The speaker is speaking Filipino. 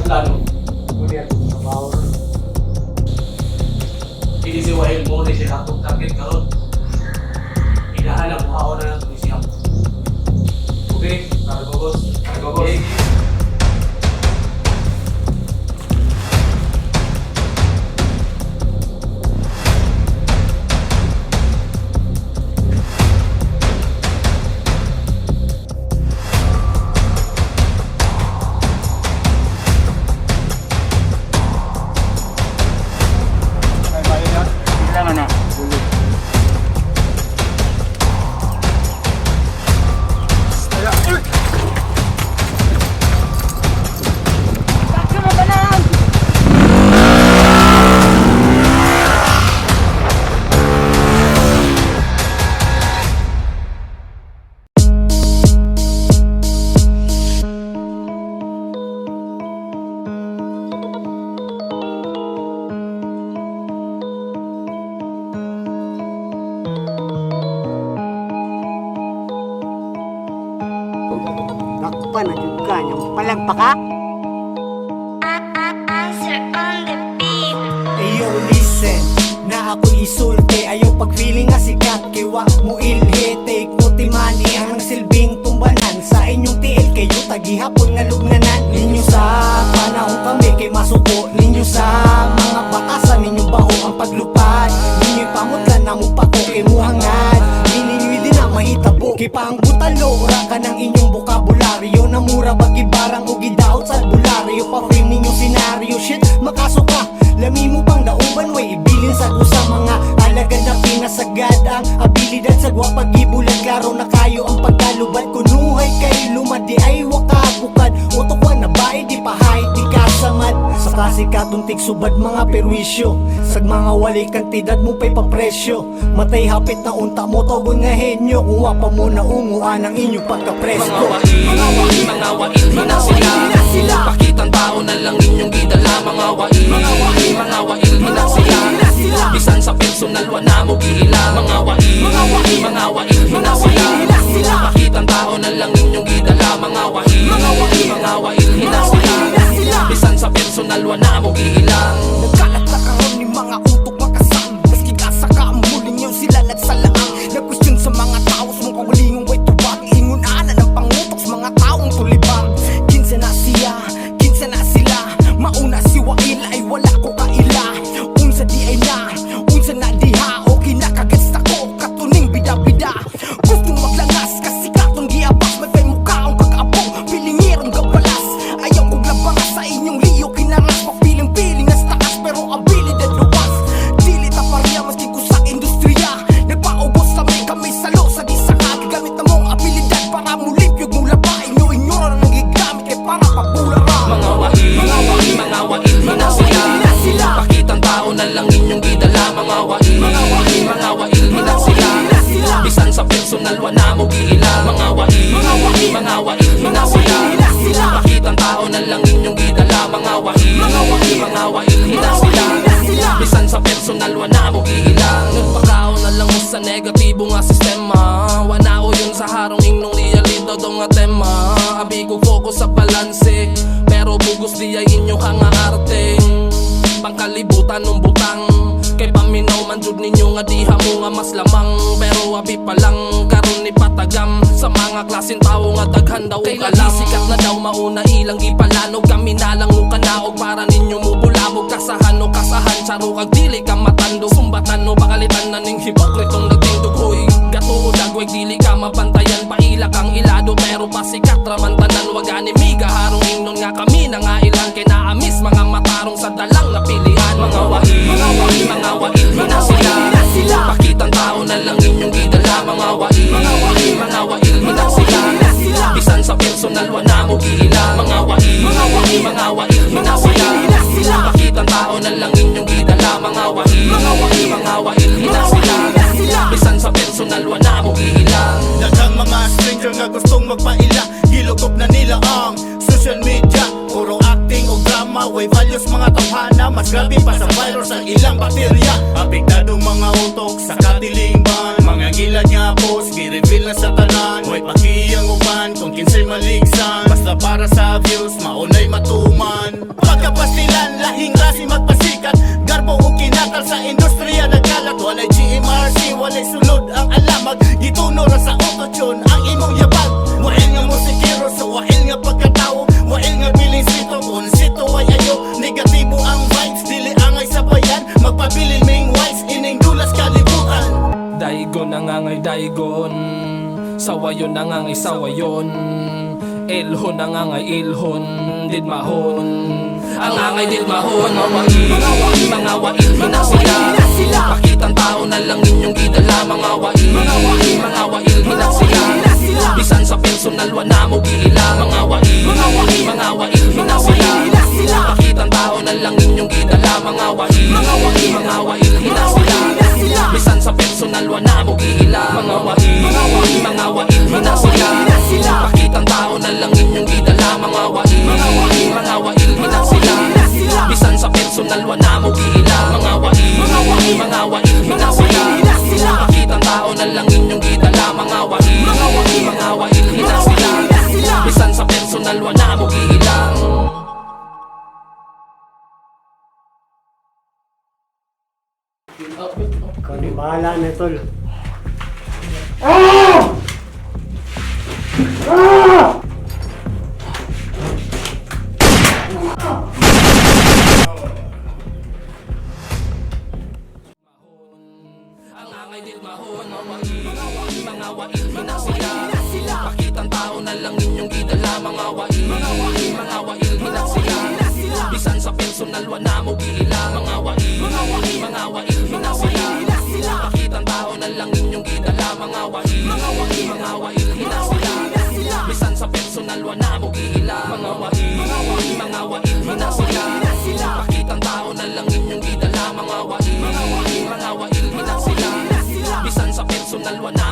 Plano. Ini si Wahil mo, si Hatog target karon. Hinahanap mo ako na ng tulisiyam. Okay, karagogos. Karagogos. Nakpa na juga niyang palagpaka. Answer on the beat. Ayo listen, na ako isulti. Ayaw pag-feeling nga sikat. Kiwa mo ilhi, take mo timani. Ang silbing tumbanan sa inyong tiil. Kayo tagihapon nga lugnanan. Ninyo sa panahon kami kay masuko. Ninyo sa mga batasan ninyong baho ang paglupad. Ninyo'y pamutlan na mo pa ko kay muhangad. Ninyo'y din na mahitabo. Kipang butalo, ura ka ng inyong bukabularyo. Na mura bagi barang o gidaot sa albularyo. Pa-frame ninyong senaryo, shit makasuka. Lami mo pang dauban, way ibilin sa usa. Mga alagad na pinasagad ang abilidad sa pag-ibulan. Klaro na kayo ang pagkalubad. Kunuhay kay lumadi ay wakabukad. Utok na ba di pahay di kasamad. Sa kasikatong tigsubad mga perwisyo. Sag mga wali kantidad mo pa'y papresyo. Matay hapit na unta mo togon nga henyo. Kung wapa mo na unguan ang inyong pagkapresko. Mga wail, hina sila. Pakitang tao na lang inyong gidala. Mga wail, hina sila. Bisan sa personal, wala mo gihila. Mga wail, hina sila. Pakitang tao na lang inyong gidala. Mga wail, hina sila. Bisan sa personal, wala mo gihila. Nagkalat na karon ni mga utok makasam. Maski gasa ka ang muling yun sila nagsalaang. Nag-question sa mga tao sa mga kawalingong way tuwag. Ingon ana ng pangutok sa mga taong tulibang. Kinsa na sila. Mauna si Wail ay wala ko kaila. Unsa di ay na, unsa na diha. O kinakagets na ko, katuning bida-bida. Gustong maglangas kasi katong giabas. May pay mukha ang kag-abong, pilingirong gabalas. Ayaw kong labangas sa inyong liyo kinaras. Papiling-piling as takas pero abilidad luwas. Dili ta pareha maski ko sa industriya. Nagpaubos kami salo sa disakal. Gamit na mong abilidad para mulipyog mong labay. Inyo na nang gigamit kay para pabulara. Mga wail, hina sila. Pakitang tao na lang inyong gidala. Mga wail, hina sila. Bisan sa personal, wala mo gihila. Mga wail, hina sila. Pakitang tao na lang inyong gidala. Mga wail, hina sila. Bisan sa personal, wala mo gihila. Nagpakaon na lang mo sa negatibo nga sistema. Wala ko yun sa harong inyong realidad o nga tema. Abi ko focus sa balanse, pero bugos di ay inyo nga arte. Pangkalibutan ng butang, kay paminaw man jud ninyo nga diha mo nga mas lamang. Pero abi pa lang karon ni patagam sa mga klaseng tao nga daghan daw kay kalam. Sikat na daw mauna ilang ipalanog. Kami na lang mo kanaog para ninyo mo bulabog. Kasahan o kasahan, charo kag dili ka matando. Sumbatan o pakalitan na ning hipokritong nagtindog. Hoy, gato o dagway dili ka mabantayan. Paila kang ilado pero pasikat raman tanan. Wag animiga harong ingnon nga kami na nga ilan. Kay naamis mga matarong sa dalang na pilihan. Mga wail, hina sila. Pakitang tao na lang inyong gidala. Mga wail, hina sila. Bisan sa personal, wala mo gihila. Mga wail, hina sila. Pakitang tao na lang inyong gidala. Mga wail, mga wail hina sila. Bisan sa personal wala mo giilang. Daghang mga stranger nga gustong magpaila, gilugop na nila ang social media. Puro acting o drama, way values mga tawhana. Mas grabe pa sa virus ang ilang bakterya. Apektadong mga utok sa katilingban, mga gilad nga post, gi-reveal na sa tanan. Way pakiyang uban kung kinsay maligsan, basta para sa views, maunay matuman. Pagkapastilan, lahing rasi magpasikat, garbo o kinakal sa industriya nagkalat. Walay GMRC, walay sulod ang alamag, gituno ra sa autotune ang imong yabag. Wail nga musikero sa wail nga pagkatao, wail nga piling sito, kung sito ay ayo. Negatibo ang vibes, dili angay sa bayan, magpabilin ming wise, ining dulas kalibutan. Daigon nangangay daigon, sawayon nangangay sawayon, ilhon nangangay ilhon, didmahon ang angay didmahon. Mga wail hina sila. Pakitang tao na lang inyong gidala. Mga wail hina sila. Bisan sa personal wala mo giilang. Mga wail hina sila. Pakitang tao na lang inyong gidala. Mga wail hina sila. Bisan sa personal wala mo giilang. Mga wail hina sila. Pakitang tao na lang inyong gidala. Mga wail hina sila. Bisan sa personal wala mo giilang. Mga wail hina sila. Pakitang tao na lang inyong gidala. Mga wail hina sila. Bisan sa personal wala mo giilang. Ikaw ni bahala na, tol. Ang angay didmahon. Mga wail hina sila. Pakitang tao na lang inyong gidala. Mga wail hina sila. Bisan sa personal wala mo giilang. Mga wail hina sila. Pakitang tao na lang inyong gidala. Mga wail hina sila. Bisan sa personal wala mo giilang. Mga wail hina sila. Pakitang tao na lang inyong gidala. Mga wail hina sila. Bisan sa personal wala